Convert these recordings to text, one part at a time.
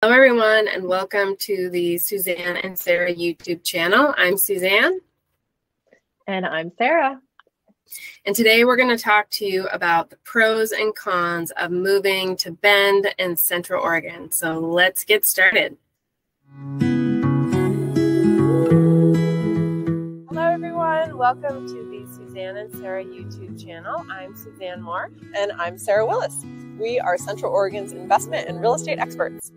Hello everyone, and welcome to the Suzanne and Sarah YouTube channel. I'm Suzanne. And I'm Sarah. And today we're going to talk to you about the pros and cons of moving to Bend in Central Oregon. So let's get started. Hello everyone, welcome to the Suzanne and Sarah YouTube channel. I'm Suzanne Moore. And I'm Sarah Willis. We are Central Oregon's investment and real estate experts.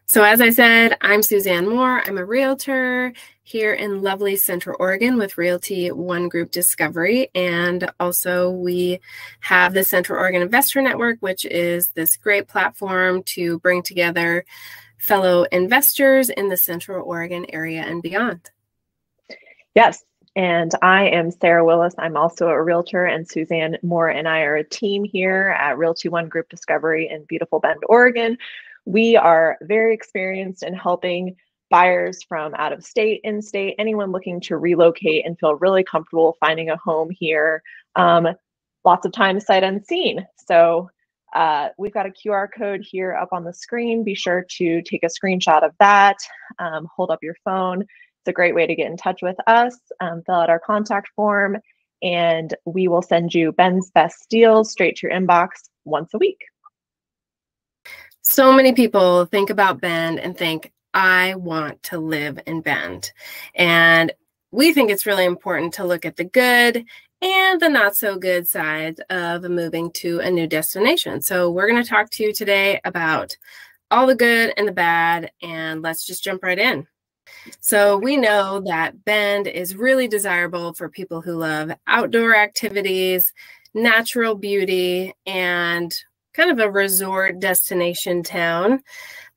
So as I said, I'm Suzanne Moore. I'm a realtor here in lovely Central Oregon with Realty One Group Discovery. And also we have the Central Oregon Investor Network, which is this great platform to bring together fellow investors in the Central Oregon area and beyond. Yes, and I am Sarah Willis. I'm also a realtor, and Suzanne Moore and I are a team here at Realty One Group Discovery in beautiful Bend, Oregon. We are very experienced in helping buyers from out of state, in state, anyone looking to relocate and feel really comfortable finding a home here. Lots of times sight unseen. So we've got a QR code here up on the screen. Be sure to take a screenshot of that, hold up your phone. It's a great way to get in touch with us, fill out our contact form, and we will send you Bend's best deals straight to your inbox once a week. So many people think about Bend and think, I want to live in Bend. And we think it's really important to look at the good and the not so good side of moving to a new destination. So we're going to talk to you today about all the good and the bad, and let's just jump right in. So we know that Bend is really desirable for people who love outdoor activities, natural beauty, and kind of a resort destination town.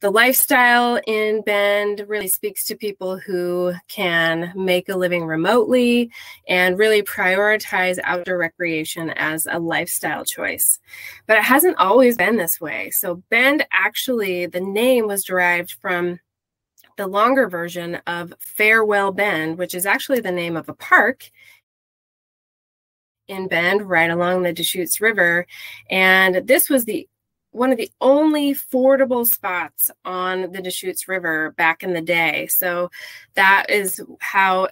The lifestyle in Bend really speaks to people who can make a living remotely and really prioritize outdoor recreation as a lifestyle choice. But it hasn't always been this way. So Bend, actually, the name was derived from the longer version of Farewell Bend, which is actually the name of a park in Bend, right along the Deschutes River. And this was one of the only fordable spots on the Deschutes River back in the day. So that is how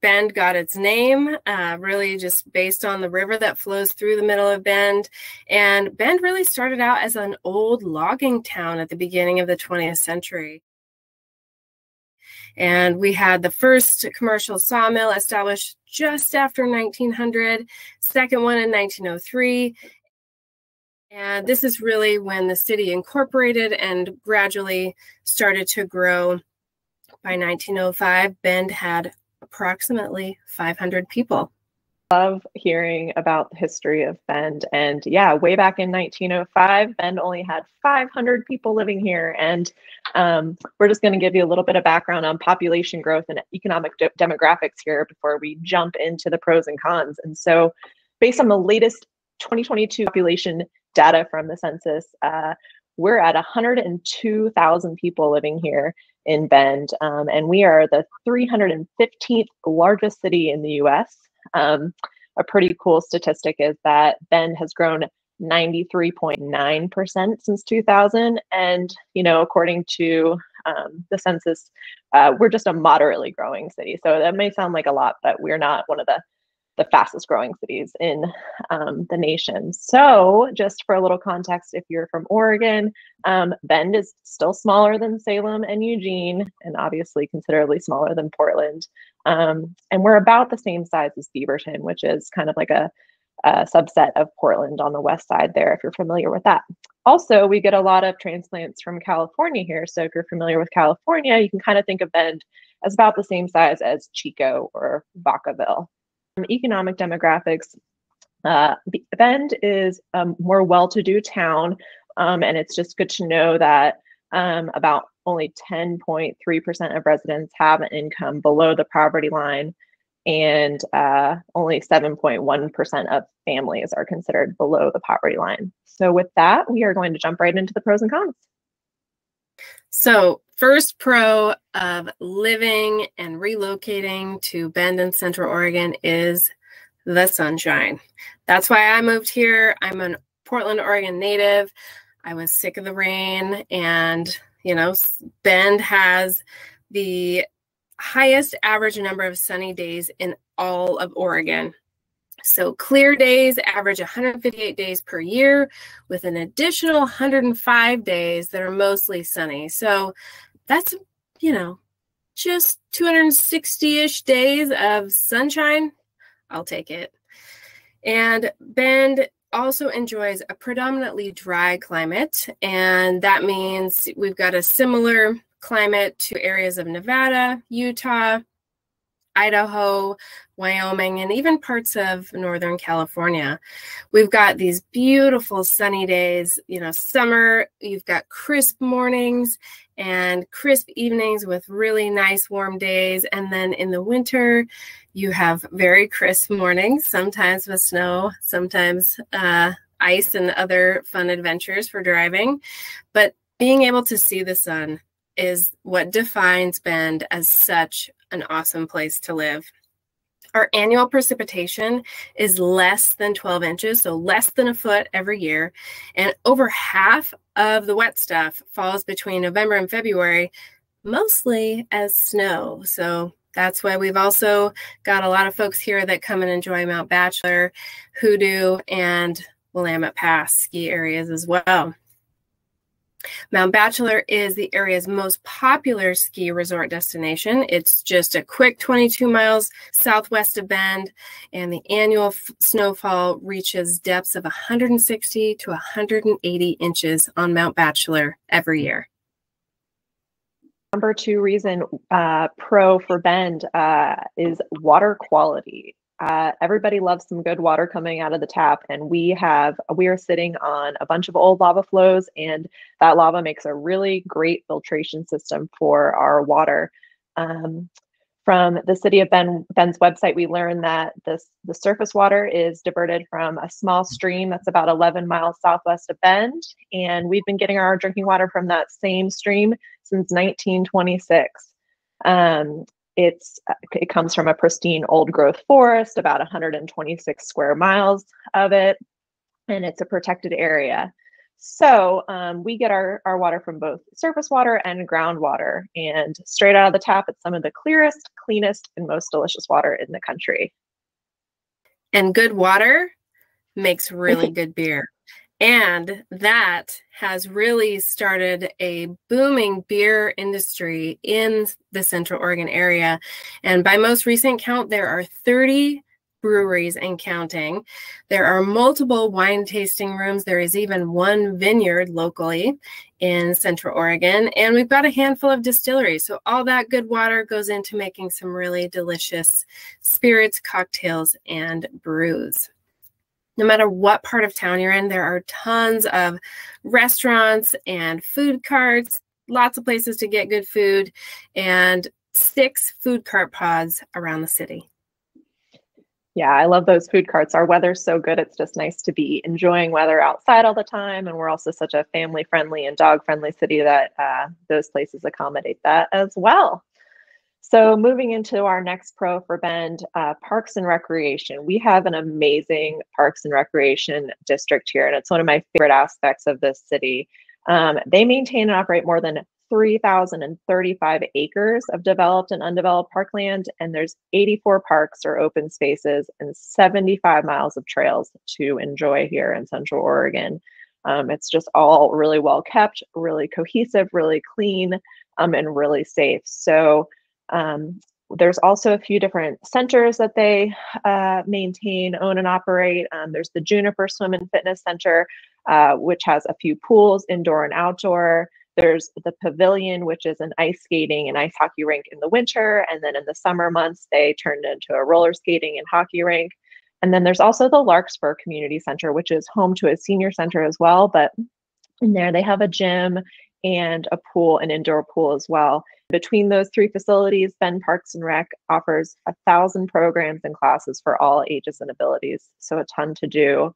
Bend got its name, really just based on the river that flows through the middle of Bend. And Bend really started out as an old logging town at the beginning of the 20th century. And we had the first commercial sawmill established just after 1900, second one in 1903. And this is really when the city incorporated and gradually started to grow. By 1905, Bend had approximately 500 people. Love hearing about the history of Bend. And yeah, way back in 1905, Bend only had 500 people living here. And we're just going to give you a little bit of background on population growth and economic demographics here before we jump into the pros and cons. And so based on the latest 2022 population data from the census, we're at 102,000 people living here in Bend. And we are the 315th largest city in the US. A pretty cool statistic is that Bend has grown 93.9% since 2000. And, according to the census, we're just a moderately growing city. So that may sound like a lot, but we're not one of the fastest growing cities in the nation. So just for a little context, if you're from Oregon, Bend is still smaller than Salem and Eugene, and obviously considerably smaller than Portland. And we're about the same size as Beaverton, which is kind of like a subset of Portland on the west side there, if you're familiar with that. Also, we get a lot of transplants from California here. So if you're familiar with California, you can kind of think of Bend as about the same size as Chico or Vacaville. Economic demographics, Bend is a more well-to-do town, and it's just good to know that about only 10.3% of residents have an income below the poverty line, and only 7.1% of families are considered below the poverty line. So with that, we are going to jump right into the pros and cons. So first pro of living and relocating to Bend in Central Oregon is the sunshine. That's why I moved here. I'm a Portland, Oregon native. I was sick of the rain, and Bend has the highest average number of sunny days in all of Oregon. So clear days average 158 days per year, with an additional 105 days that are mostly sunny. So that's, just 260-ish days of sunshine. I'll take it. And Bend also enjoys a predominantly dry climate, and that means we've got a similar climate to areas of Nevada, Utah, Idaho, Wyoming, and even parts of Northern California. We've got these beautiful sunny days. Summer, you've got crisp mornings and crisp evenings with really nice warm days. And then in the winter, you have very crisp mornings, sometimes with snow, sometimes ice and other fun adventures for driving. But being able to see the sun is what defines Bend as such an awesome place to live. Our annual precipitation is less than 12 inches, so less than a foot every year. And over half of the wet stuff falls between November and February, mostly as snow. So that's why we've also got a lot of folks here that come and enjoy Mount Bachelor, Hoodoo, and Willamette Pass ski areas as well. Mount Bachelor is the area's most popular ski resort destination. It's just a quick 22 miles southwest of Bend, and the annual snowfall reaches depths of 160 to 180 inches on Mount Bachelor every year. Number two reason pro for Bend is water quality. Everybody loves some good water coming out of the tap, and we are sitting on a bunch of old lava flows, and that lava makes a really great filtration system for our water. From the city of Bend's website, we learned that the surface water is diverted from a small stream that's about 11 miles southwest of Bend, and we've been getting our drinking water from that same stream since 1926. It comes from a pristine old growth forest, about 126 square miles of it, and it's a protected area. So we get our water from both surface water and groundwater, and straight out of the tap, it's some of the clearest, cleanest, and most delicious water in the country. And good water makes really good beer. And that has really started a booming beer industry in the Central Oregon area. And by most recent count, there are 30 breweries and counting. There are multiple wine tasting rooms. There is even one vineyard locally in Central Oregon. And we've got a handful of distilleries. So all that good water goes into making some really delicious spirits, cocktails, and brews. No matter what part of town you're in, there are tons of restaurants and food carts, lots of places to get good food, and 6 food cart pods around the city. Yeah, I love those food carts. Our weather's so good. It's just nice to be enjoying weather outside all the time. And we're also such a family-friendly and dog-friendly city that those places accommodate that as well. So moving into our next pro for Bend, Parks and Recreation. We have an amazing Parks and Recreation district here, and it's one of my favorite aspects of this city. They maintain and operate more than 3,035 acres of developed and undeveloped parkland, and there's 84 parks or open spaces and 75 miles of trails to enjoy here in Central Oregon. It's just all really well kept, really cohesive, really clean, and really safe. So there's also a few different centers that they maintain, own, and operate. There's the Juniper Swim and Fitness Center, which has a few pools, indoor and outdoor. There's the Pavilion, which is an ice skating and ice hockey rink in the winter. And then in the summer months, they turned into a roller skating and hockey rink. And then there's also the Larkspur Community Center, which is home to a senior center as well. But in there, they have a gym and a pool, an indoor pool as well. Between those 3 facilities, Bend Parks and Rec offers 1,000 programs and classes for all ages and abilities. So a ton to do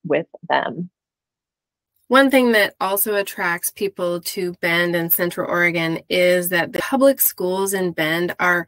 with them. One thing that also attracts people to Bend and Central Oregon is that the public schools in Bend are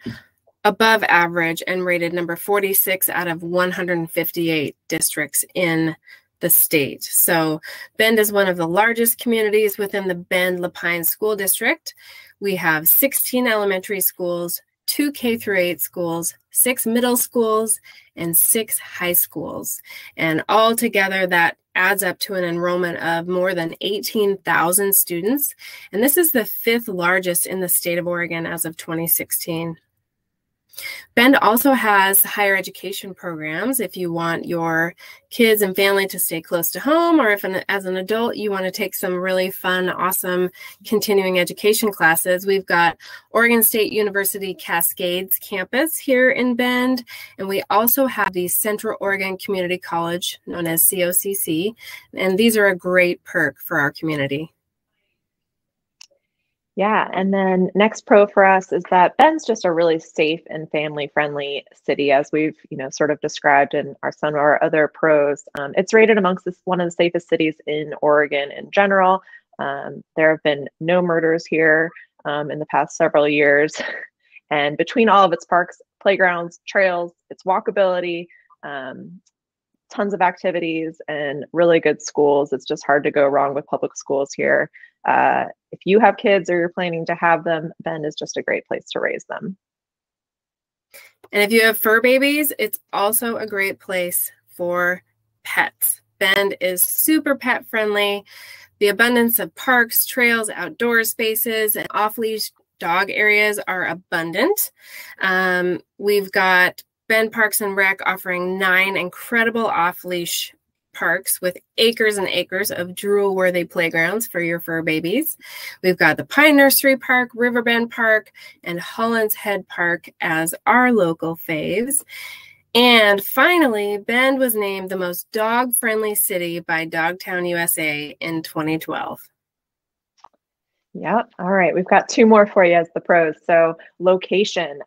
above average and rated number 46 out of 158 districts in the state. So Bend is one of the largest communities within the Bend-La Pine School District. We have 16 elementary schools, 2 K-8 schools, 6 middle schools, and 6 high schools. And all together, that adds up to an enrollment of more than 18,000 students. And this is the 5th largest in the state of Oregon as of 2016. Bend also has higher education programs if you want your kids and family to stay close to home, or if as an adult you want to take some really fun, awesome continuing education classes. We've got Oregon State University Cascades campus here in Bend, and we also have the Central Oregon Community College, known as COCC, and these are a great perk for our community. Yeah, and then next pro for us is that Bend's just a really safe and family-friendly city, as we've sort of described in some of our other pros. It's rated amongst one of the safest cities in Oregon in general. There have been no murders here in the past several years, and between all of its parks, playgrounds, trails, its walkability, tons of activities, and really good schools. It's just hard to go wrong with public schools here. If you have kids or you're planning to have them, Bend is just a great place to raise them. And if you have fur babies, it's also a great place for pets. Bend is super pet friendly. The abundance of parks, trails, outdoor spaces, and off-leash dog areas are abundant. We've got Bend Parks and Rec offering 9 incredible off-leash parks with acres and acres of drool-worthy playgrounds for your fur babies. We've got the Pine Nursery Park, Riverbend Park, and Holland's Head Park as our local faves. And finally, Bend was named the most dog-friendly city by Dogtown USA in 2012. Yep. All right. We've got 2 more for you as the pros. So location.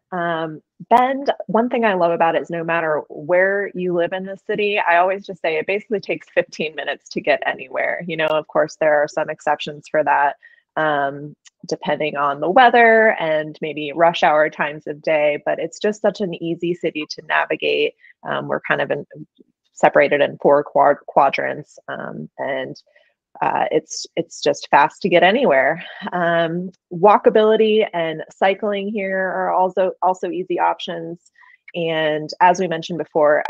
Bend, one thing I love about it is no matter where you live in the city, I always just say it basically takes 15 minutes to get anywhere. Of course, there are some exceptions for that, depending on the weather and maybe rush hour times of day, but it's just such an easy city to navigate. We're kind of separated in 4 quadrants, and it's just fast to get anywhere. Walkability and cycling here are also easy options. And as we mentioned before,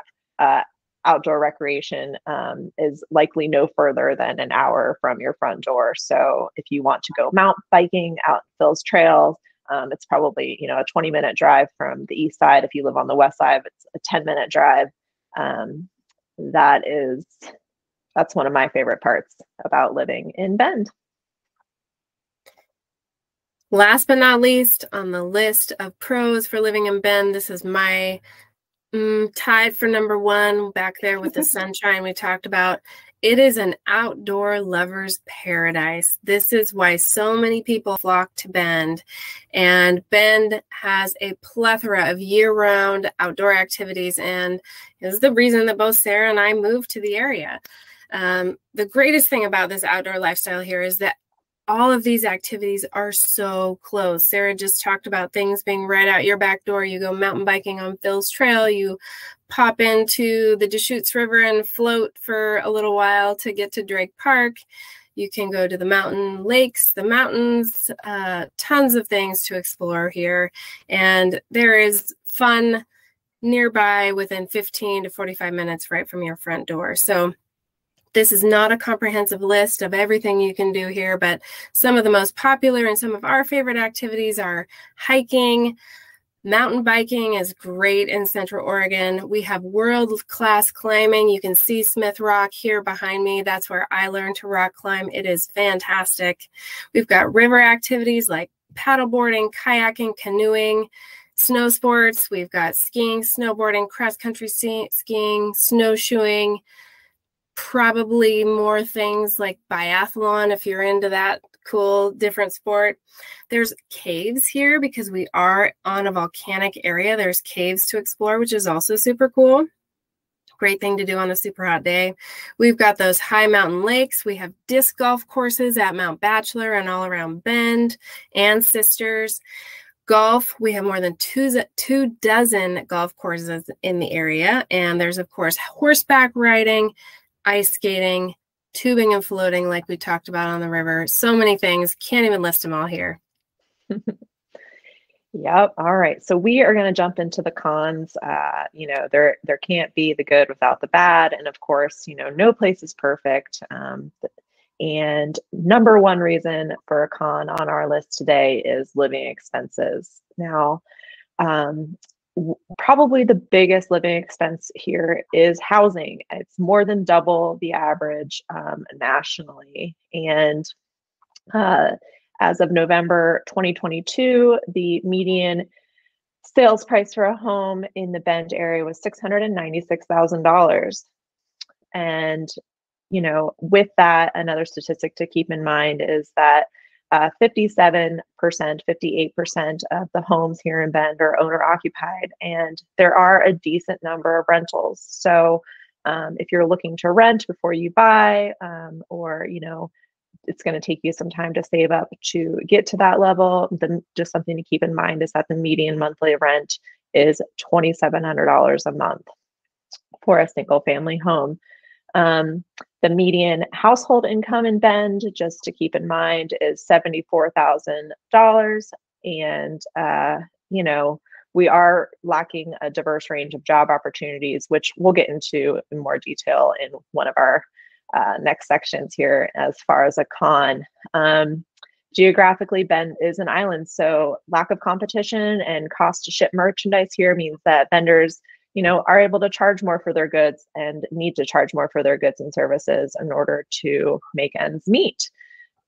outdoor recreation is likely no further than an hour from your front door. So if you want to go mountain biking out Phil's trails, it's probably a 20-minute drive from the east side. If you live on the west side, it's a 10-minute drive. That's one of my favorite parts about living in Bend. Last but not least on the list of pros for living in Bend, this is my tied for number 1 back there with the sunshine we talked about. It is an outdoor lover's paradise. This is why so many people flock to Bend. And Bend has a plethora of year-round outdoor activities, and is the reason that both Sarah and I moved to the area. The greatest thing about this outdoor lifestyle here is that all of these activities are so close. Sarah just talked about things being right out your back door. You go mountain biking on Phil's Trail, you pop into the Deschutes River and float for a little while to get to Drake Park. You can go to the mountain lakes, the mountains, tons of things to explore here. And there is fun nearby within 15 to 45 minutes right from your front door. So this is not a comprehensive list of everything you can do here, but some of the most popular and some of our favorite activities are hiking. Mountain biking is great in Central Oregon. We have world-class climbing. You can see Smith Rock here behind me. That's where I learned to rock climb. It is fantastic. We've got river activities like paddleboarding, kayaking, canoeing, snow sports. We've got skiing, snowboarding, cross-country skiing, snowshoeing, probably more things like biathlon if you're into that cool different sport. There's caves here because we are on a volcanic area. There's caves to explore, which is also super cool. Great thing to do on a super hot day. We've got those high mountain lakes. We have disc golf courses at Mount Bachelor and all around Bend and Sisters. Golf, we have more than two dozen golf courses in the area. And there's, of course, horseback riding, ice skating, tubing and floating like we talked about on the river. So many things. Can't even list them all here. Yep. All right. So we are going to jump into the cons. There can't be the good without the bad. And of course, no place is perfect. And number one reason for a con on our list today is living expenses. Now, probably the biggest living expense here is housing. It's more than double the average nationally. And as of November 2022, the median sales price for a home in the Bend area was $696,000. And, with that, another statistic to keep in mind is that 57%, 58% of the homes here in Bend are owner occupied, and there are a decent number of rentals. So if you're looking to rent before you buy, or, it's going to take you some time to save up to get to that level, then just something to keep in mind is that the median monthly rent is $2,700 a month for a single family home. The median household income in Bend, just to keep in mind, is $74,000. And, we are lacking a diverse range of job opportunities, which we'll get into in more detail in one of our next sections here as far as a con. Geographically, Bend is an island, so lack of competition and cost to ship merchandise here means that vendors are able to charge more for their goods and need to charge more for their goods and services in order to make ends meet.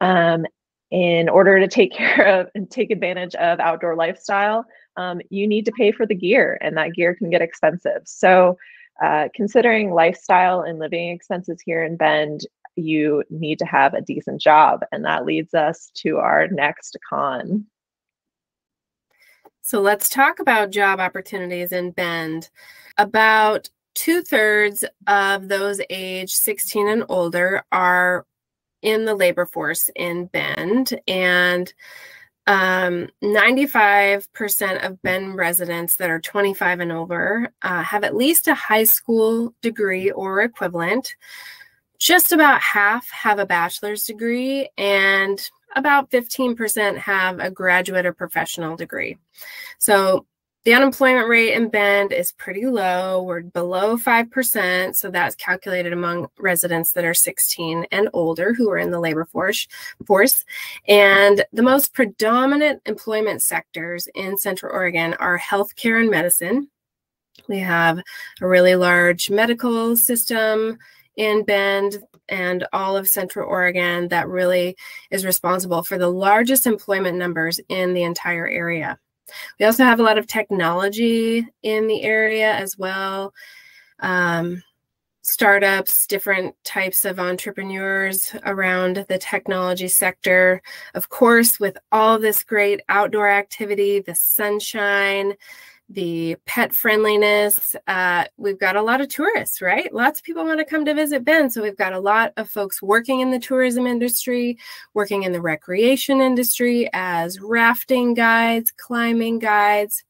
In order to take care of and take advantage of outdoor lifestyle, you need to pay for the gear, and that gear can get expensive. So considering lifestyle and living expenses here in Bend, you need to have a decent job. And that leads us to our next con. So let's talk about job opportunities in Bend. About 2/3 of those age 16 and older are in the labor force in Bend, and 95% of Bend residents that are 25 and over have at least a high school degree or equivalent. Just about half have a bachelor's degree, and about 15% have a graduate or professional degree. So the unemployment rate in Bend is pretty low. We're below 5%. So that's calculated among residents that are 16 and older who are in the labor force. And the most predominant employment sectors in Central Oregon are healthcare and medicine. We have a really large medical system in Bend and all of Central Oregon that really is responsible for the largest employment numbers in the entire area. We also have a lot of technology in the area as well. Startups, different types of entrepreneurs around the technology sector. Of course, with all this great outdoor activity, the sunshine, the pet friendliness, we've got a lot of tourists, right? Lots of people want to come to visit Bend. So we've got a lot of folks working in the tourism industry, working in the recreation industry as rafting guides, climbing guides,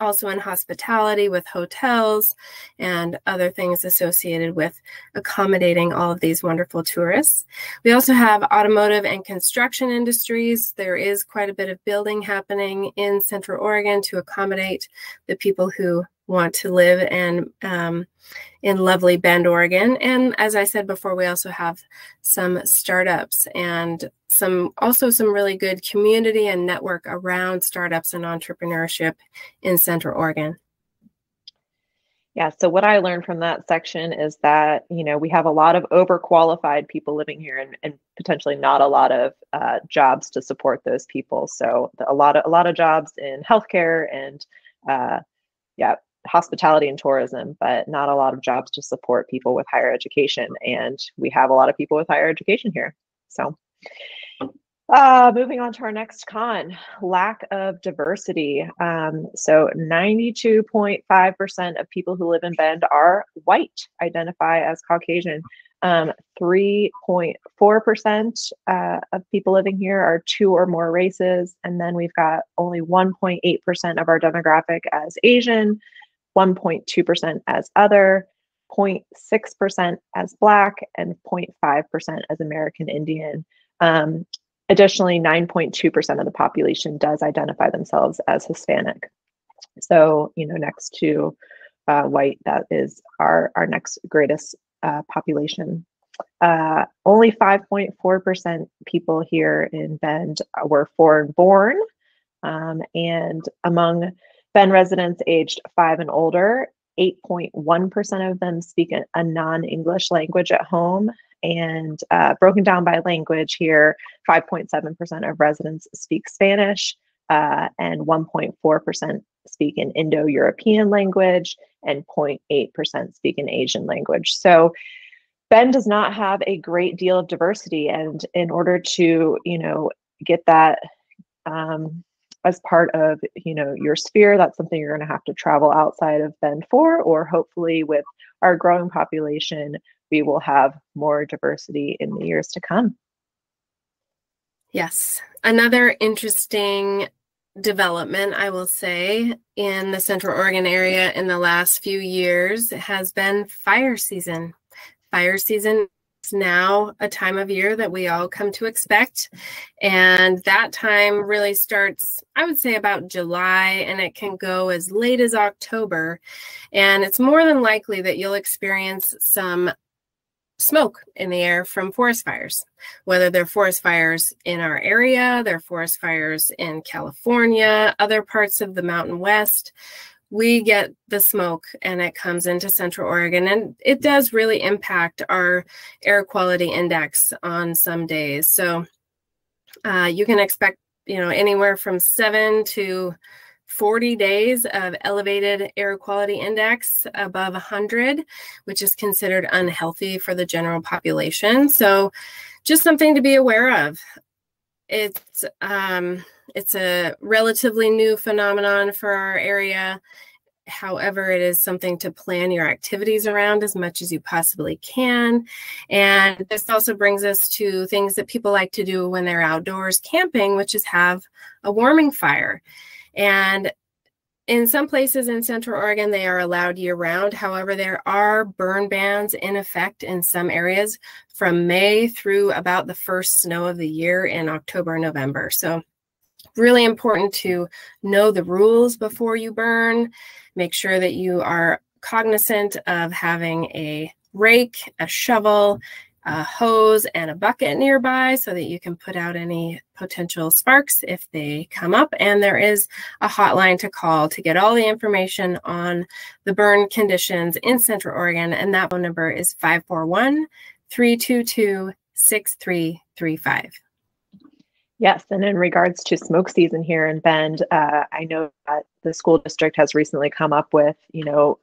also in hospitality with hotels and other things associated with accommodating all of these wonderful tourists. We also have automotive and construction industries. There is quite a bit of building happening in Central Oregon to accommodate the people who want to live and in lovely Bend, Oregon. And as I said before, we also have some startups and also some really good community and network around startups and entrepreneurship in Central Oregon. Yeah, so what I learned from that section is that, we have a lot of overqualified people living here and potentially not a lot of jobs to support those people. So a lot of jobs in healthcare and hospitality and tourism, but not a lot of jobs to support people with higher education. And we have a lot of people with higher education here. So Moving on to our next con, lack of diversity. So 92.5% of people who live in Bend are white, identify as Caucasian. 3.4% of people living here are two or more races. And then we've got only 1.8% of our demographic as Asian, 1.2% as other, 0.6% as Black, and 0.5% as American Indian. Additionally, 9.2% of the population does identify themselves as Hispanic. So, next to white, that is our next greatest population. Only 5.4% people here in Bend were foreign born. And among Bend residents aged 5 and older, 8.1% of them speak a non-English language at home. And broken down by language here, 5.7% of residents speak Spanish, and 1.4% speak an Indo-European language, and 0.8% speak an Asian language. So Bend does not have a great deal of diversity. And in order to, get that as part of, your sphere, that's something you're going to have to travel outside of Bend for, or hopefully with our growing population, we will have more diversity in the years to come. Yes. Another interesting development, I will say, in the Central Oregon area in the last few years has been fire season. Fire season is now a time of year that we all come to expect. And that time really starts, I would say, about July, and it can go as late as October. And it's more than likely that you'll experience some smoke in the air from forest fires, whether they're forest fires in our area, they're forest fires in California, other parts of the Mountain West. We get the smoke and it comes into Central Oregon, and it does really impact our air quality index on some days. So you can expect, anywhere from 7 to 40 days of elevated air quality index above 100, which is considered unhealthy for the general population. So just something to be aware of. It's a relatively new phenomenon for our area. However, it is something to plan your activities around as much as you possibly can. And this also brings us to things that people like to do when they're outdoors camping, which is have a warming fire. And in some places in Central Oregon, they are allowed year-round. However, there are burn bans in effect in some areas from May through about the first snow of the year in October, November. So really important to know the rules before you burn. Make sure that you are cognizant of having a rake, a shovel, a hose, and a bucket nearby so that you can put out any potential sparks if they come up. And there is a hotline to call to get all the information on the burn conditions in Central Oregon. And that phone number is 541-322-6335. Yes, and in regards to smoke season here in Bend, I know that the school district has recently come up with,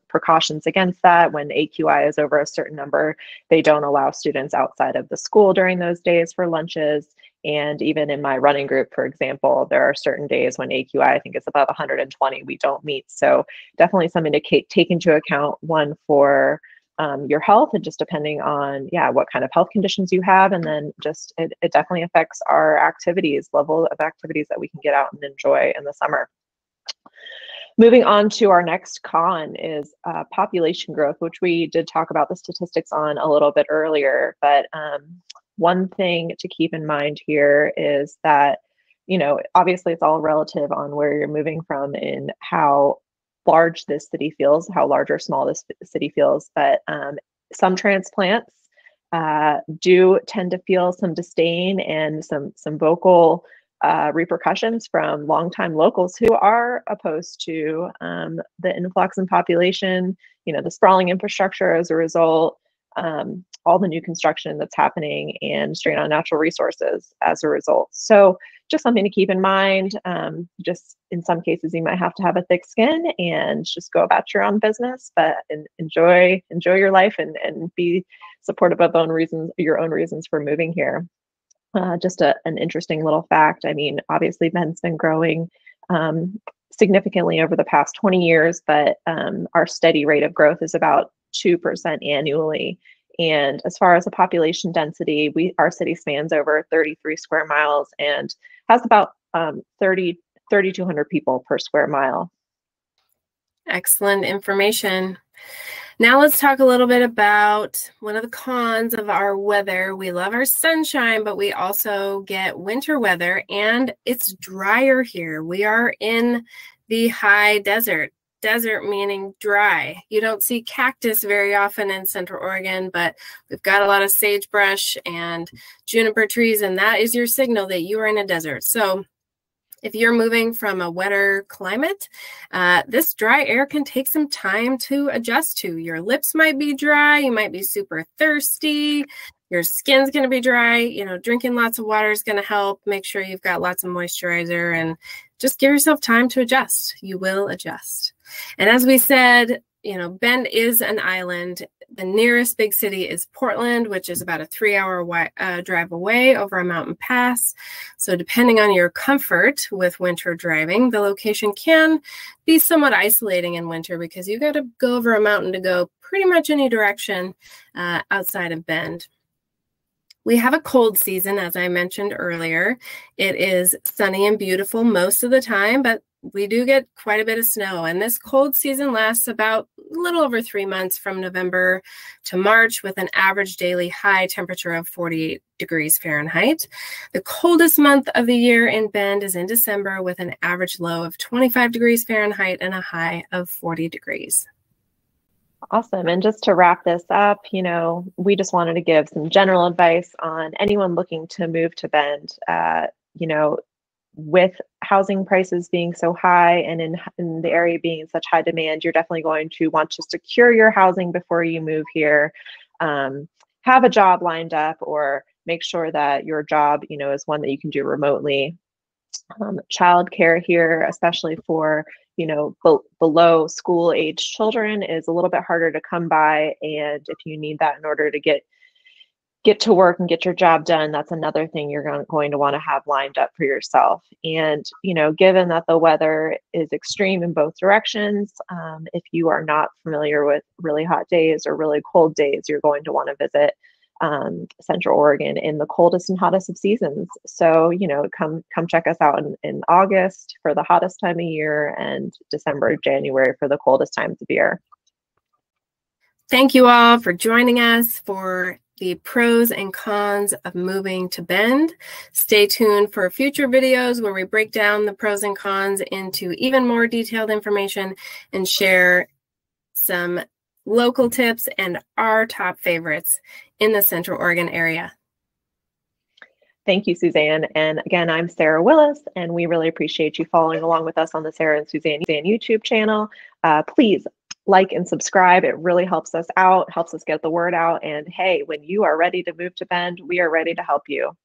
precautions against that. When AQI is over a certain number, they don't allow students outside of the school during those days for lunches. And even in my running group, for example, there are certain days when AQI, I think, is above 120, we don't meet. So definitely something to take into account, one, for your health, and just depending on, what kind of health conditions you have. And then just, it definitely affects our activities, level of activities that we can get out and enjoy in the summer. Moving on to our next con is population growth, which we did talk about the statistics on a little bit earlier. But one thing to keep in mind here is that, obviously it's all relative on where you're moving from and how large this city feels, how large or small this city feels. But some transplants do tend to feel some disdain and some vocal repercussions from longtime locals who are opposed to the influx in population, the sprawling infrastructure as a result, all the new construction that's happening, and strain on natural resources as a result. So just something to keep in mind. Just in some cases, you might have to have a thick skin and just go about your own business, but enjoy your life and be supportive of your own reasons for moving here. Just an interesting little fact. I mean, obviously, Bend's been growing significantly over the past 20 years, but our steady rate of growth is about 2% annually. And as far as the population density, our city spans over 33 square miles and has about 3,200 people per square mile. Excellent information. Now let's talk a little bit about one of the cons of our weather. We love our sunshine, but we also get winter weather, and it's drier here. We are in the high desert. Desert meaning dry. You don't see cactus very often in Central Oregon, but we've got a lot of sagebrush and juniper trees, and that is your signal that you are in a desert. So if you're moving from a wetter climate, this dry air can take some time to adjust to. Your lips might be dry. You might be super thirsty. Your skin's going to be dry. You know, drinking lots of water is going to help. Make sure you've got lots of moisturizer and just give yourself time to adjust. You will adjust. And as we said, you know, Bend is an island. The nearest big city is Portland, which is about a 3-hour drive away over a mountain pass. So depending on your comfort with winter driving, the location can be somewhat isolating in winter because you got to go over a mountain to go pretty much any direction outside of Bend. We have a cold season, as I mentioned earlier. It is sunny and beautiful most of the time, but we do get quite a bit of snow. And this cold season lasts about a little over 3 months from November to March with an average daily high temperature of 48 degrees Fahrenheit. The coldest month of the year in Bend is in December with an average low of 25 degrees Fahrenheit and a high of 40 degrees. Awesome. And just to wrap this up, you know, we just wanted to give some general advice on anyone looking to move to Bend. You know, with housing prices being so high and in the area being in such high demand, you're definitely going to want to secure your housing before you move here. Have a job lined up, or make sure that your job, you know, is one that you can do remotely. Childcare here, especially for, you know, below school age children, is a little bit harder to come by. And if you need that in order to get to work and get your job done, that's another thing you're going to want to have lined up for yourself. And, you know, given that the weather is extreme in both directions, if you are not familiar with really hot days or really cold days, you're going to want to visit Central Oregon in the coldest and hottest of seasons. So, you know, come check us out in August for the hottest time of year, and December, January for the coldest times of year. Thank you all for joining us for the pros and cons of moving to Bend. Stay tuned for future videos where we break down the pros and cons into even more detailed information and share some local tips and our top favorites in the Central Oregon area. Thank you, Suzanne. And again, I'm Sarah Willis, and we really appreciate you following along with us on the Sarah and Suzanne YouTube channel. Please like and subscribe. It really helps us out, helps us get the word out. And hey, when you are ready to move to Bend, we are ready to help you.